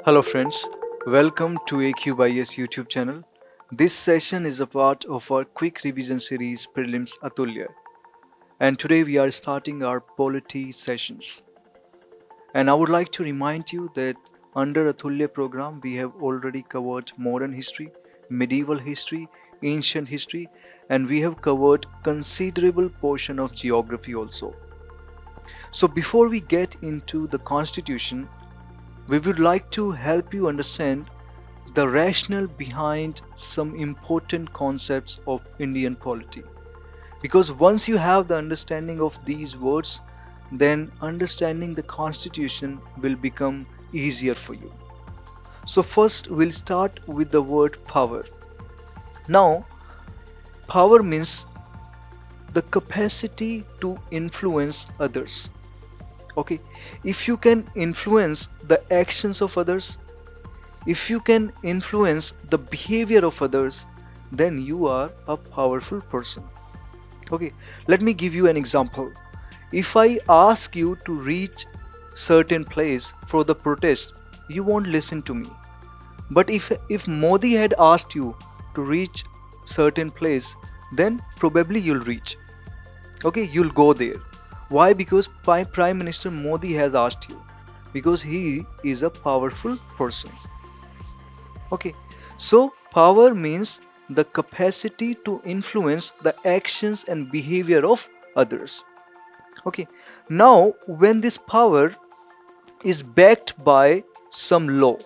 Hello friends, welcome to AQBIS YouTube channel. This session is a part of our quick revision series Prelims Atulya, and today we are starting our polity sessions. And I would like to remind you that under Atulya program we have already covered modern history, medieval history, ancient history, and we have covered considerable portion of geography also. So before we get into the constitution, we would like to help you understand the rationale behind some important concepts of Indian polity. Because once you have the understanding of these words, then understanding the constitution will become easier for you. So first we'll start with the word power. Now, power means the capacity to influence others. Okay, if you can influence the actions of others, if you can influence the behavior of others, then you are a powerful person. Okay, let me give you an example. If I ask you to reach certain place for the protest, you won't listen to me. But if Modi had asked you to reach certain place, then probably you'll reach. Okay, you'll go there. Why? Because Prime Minister Modi has asked you. Because he is a powerful person. Okay, so power means the capacity to influence the actions and behavior of others. Okay, now when this power is backed by some law,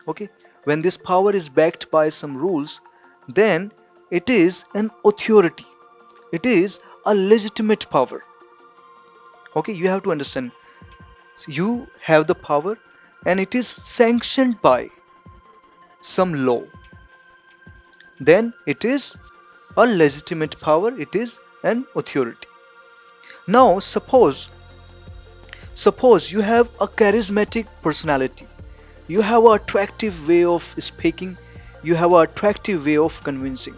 okay, when this power is backed by some rules, then it is an authority. It is a legitimate power. Okay, you have to understand, you have the power and it is sanctioned by some law, then it is a legitimate power, it is an authority. Now suppose you have a charismatic personality, you have an attractive way of speaking, you have an attractive way of convincing,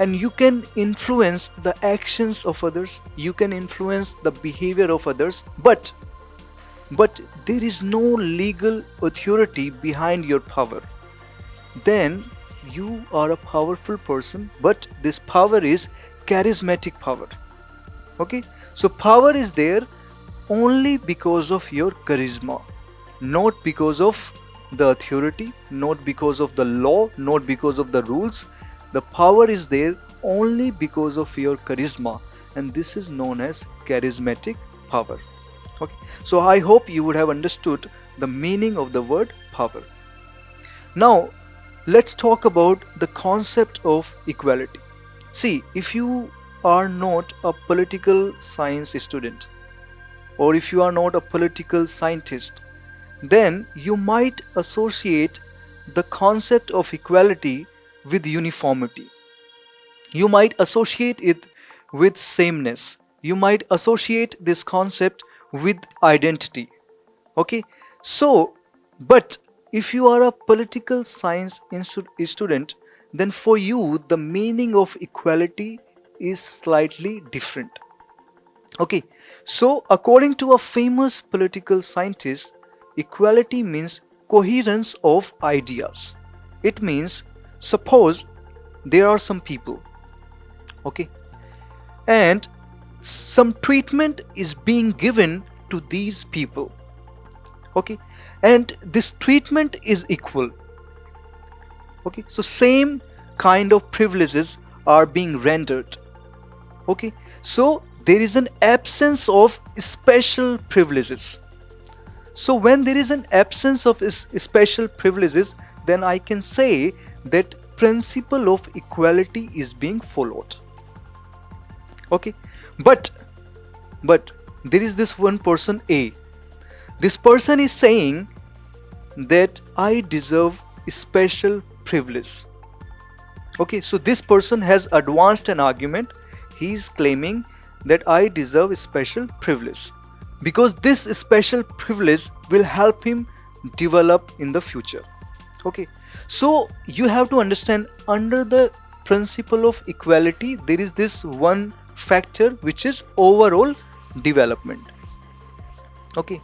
and you can influence the actions of others, you can influence the behavior of others, but there is no legal authority behind your power, then you are a powerful person, but this power is charismatic power. Okay, so power is there only because of your charisma, not because of the authority, not because of the law, not because of the rules. The power is there only because of your charisma, and this is known as charismatic power. Okay, so I hope you would have understood the meaning of the word power. Now let's talk about the concept of equality. See, if you are not a political science student, or if you are not a political scientist, then you might associate the concept of equality with uniformity. You might associate it with sameness. You might associate this concept with identity. Okay, so but if you are a political science student, then for you the meaning of equality is slightly different. Okay, so according to a famous political scientist, equality means coherence of ideas. It means, suppose there are some people, okay, and some treatment is being given to these people, okay, and this treatment is equal. Okay, so same kind of privileges are being rendered. Okay, so there is an absence of special privileges. So when there is an absence of special privileges, then I can say that principle of equality is being followed. Okay, but there is this one person A. This person is saying that I deserve special privilege. Okay, so this person has advanced an argument. He is claiming that I deserve special privilege because this special privilege will help him develop in the future. Okay, so you have to understand, under the principle of equality, there is this one factor which is overall development. Okay,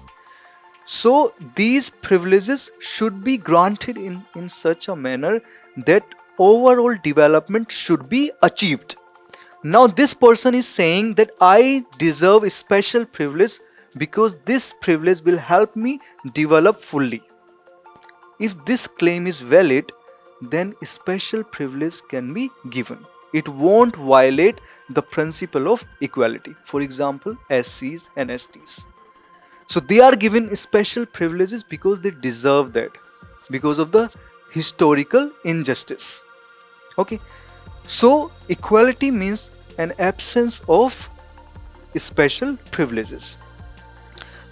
So these privileges should be granted in such a manner that overall development should be achieved. Now this person is saying that I deserve a special privilege because this privilege will help me develop fully. If this claim is valid, then a special privilege can be given. It won't violate the principle of equality. For example, SCs and STs. So they are given special privileges because they deserve that, because of the historical injustice. Okay. So equality means an absence of special privileges.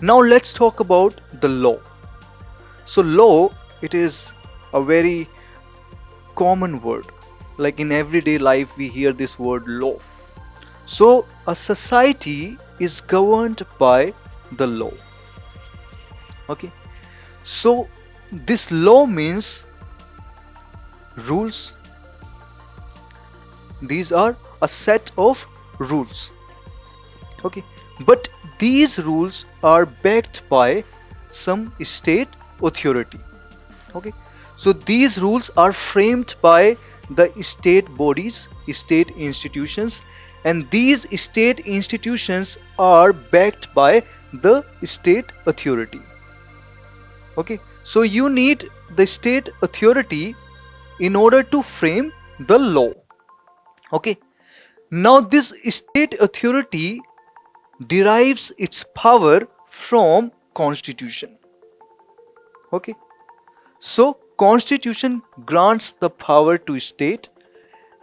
Now let's talk about the law. So law, it is a very common word. Like in everyday life we hear this word law. So a society is governed by the law. Okay. So this law means rules. These are a set of rules. Okay. But these rules are backed by some state authority. Okay. So these rules are framed by the state bodies, state institutions, and these state institutions are backed by the state authority. Okay. So you need the state authority in order to frame the law. Okay. Now this state authority derives its power from constitution. Okay. So constitution grants the power to state,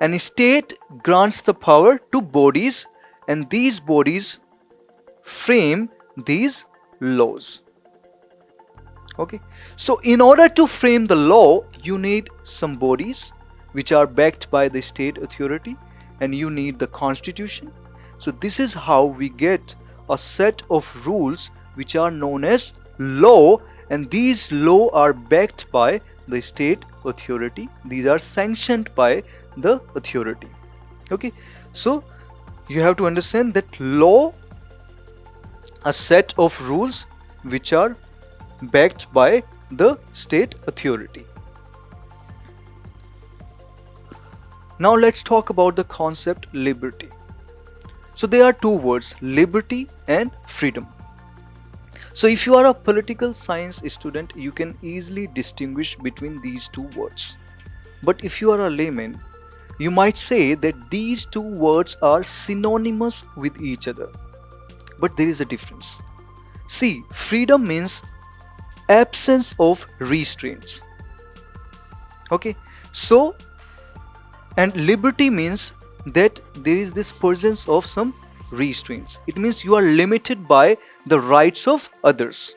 and state grants the power to bodies, and these bodies frame these laws. Okay. So in order to frame the law, you need some bodies which are backed by the state authority, and you need the constitution. So this is how we get a set of rules which are known as law, and these law are backed by the state authority. These are sanctioned by the authority. Okay. So you have to understand that law, a set of rules which are backed by the state authority. Now let's talk about the concept liberty. So there are two words, liberty and freedom. So if you are a political science student, you can easily distinguish between these two words. But if you are a layman, you might say that these two words are synonymous with each other. But there is a difference. See, freedom means absence of restraints. Okay. So, and liberty means that there is this presence of some restraints. It means you are limited by the rights of others.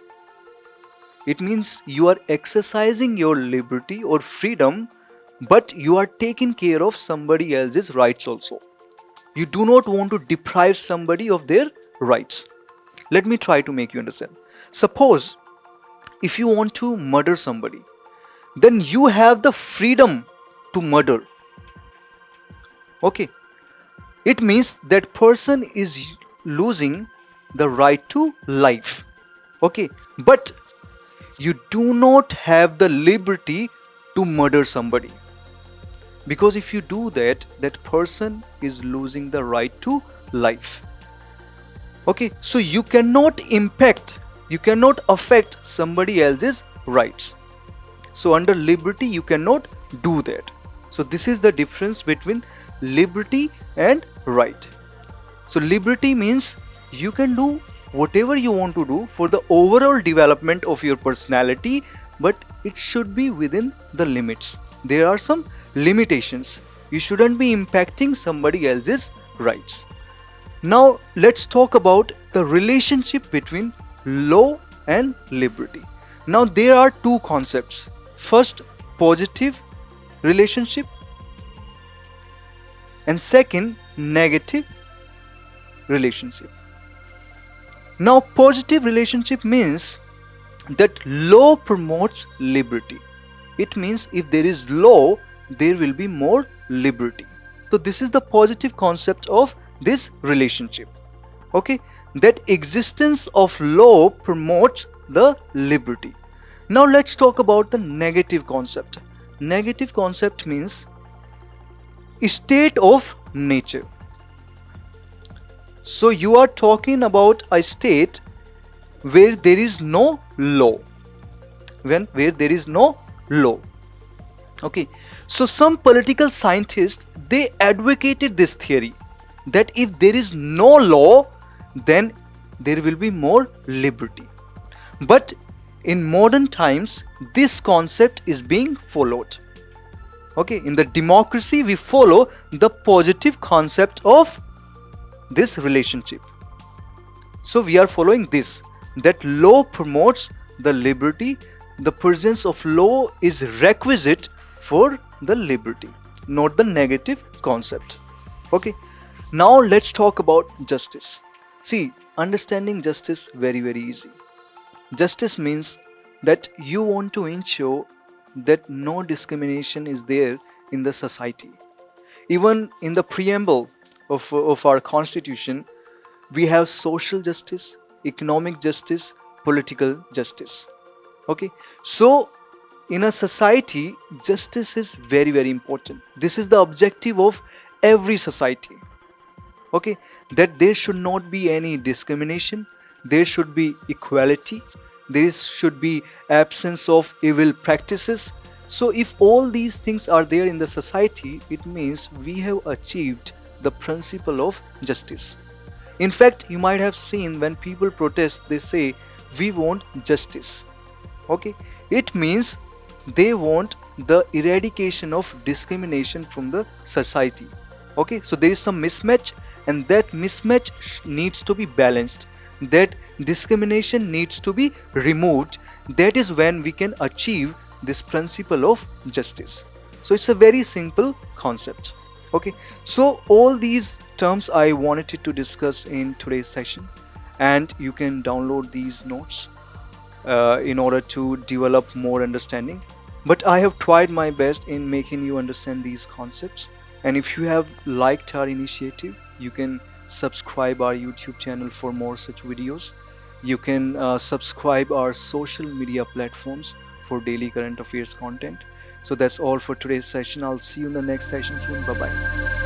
It means you are exercising your liberty or freedom, but you are taking care of somebody else's rights also. You do not want to deprive somebody of their rights. Let me try to make you understand. Suppose if you want to murder somebody, then you have the freedom to murder. Okay. It means that person is losing the right to life. Okay. But you do not have the liberty to murder somebody. Because if you do that, that person is losing the right to life. Okay. So you cannot impact, you cannot affect somebody else's rights. So under liberty, you cannot do that. So this is the difference between liberty and right. So liberty means you can do whatever you want to do for the overall development of your personality, but it should be within the limits. There are some limitations. You shouldn't be impacting somebody else's rights. Now let's talk about the relationship between law and liberty. Now there are two concepts. First, positive relationship, and second, negative relationship. Now positive relationship means that law promotes liberty. It means if there is law, there will be more liberty. So this is the positive concept of this relationship. Okay, that existence of law promotes the liberty. Now let's talk about the negative concept. Negative concept means state of nature. So you are talking about a state where there is no law. Where there is no law. Okay. So some political scientists, they advocated this theory that if there is no law, then there will be more liberty. But in modern times, this concept is being followed. Okay, in the democracy, we follow the positive concept of this relationship. So we are following this, that law promotes the liberty. The presence of law is requisite for the liberty, not the negative concept. Okay, now let's talk about justice. See, understanding justice very easy. Justice means that you want to ensure that no discrimination is there in the society. Even in the preamble of our constitution, we have social justice, economic justice, political justice. Okay, so in a society, justice is very important. This is the objective of every society. Okay, that there should not be any discrimination, there should be equality, there should be absence of evil practices. So if all these things are there in the society, it means we have achieved the principle of justice. In fact, you might have seen when people protest, they say, we want justice. Okay, it means they want the eradication of discrimination from the society. Okay, so there is some mismatch, and that mismatch needs to be balanced. That discrimination needs to be removed. That is when we can achieve this principle of justice. So it's a very simple concept. Okay, so all these terms I wanted to discuss in today's session, and you can download these notes in order to develop more understanding. But I have tried my best in making you understand these concepts. And if you have liked our initiative, you can subscribe our YouTube channel for more such videos. You can subscribe our social media platforms for daily current affairs content. So that's all for today's session. I'll see you in the next session soon. Bye bye.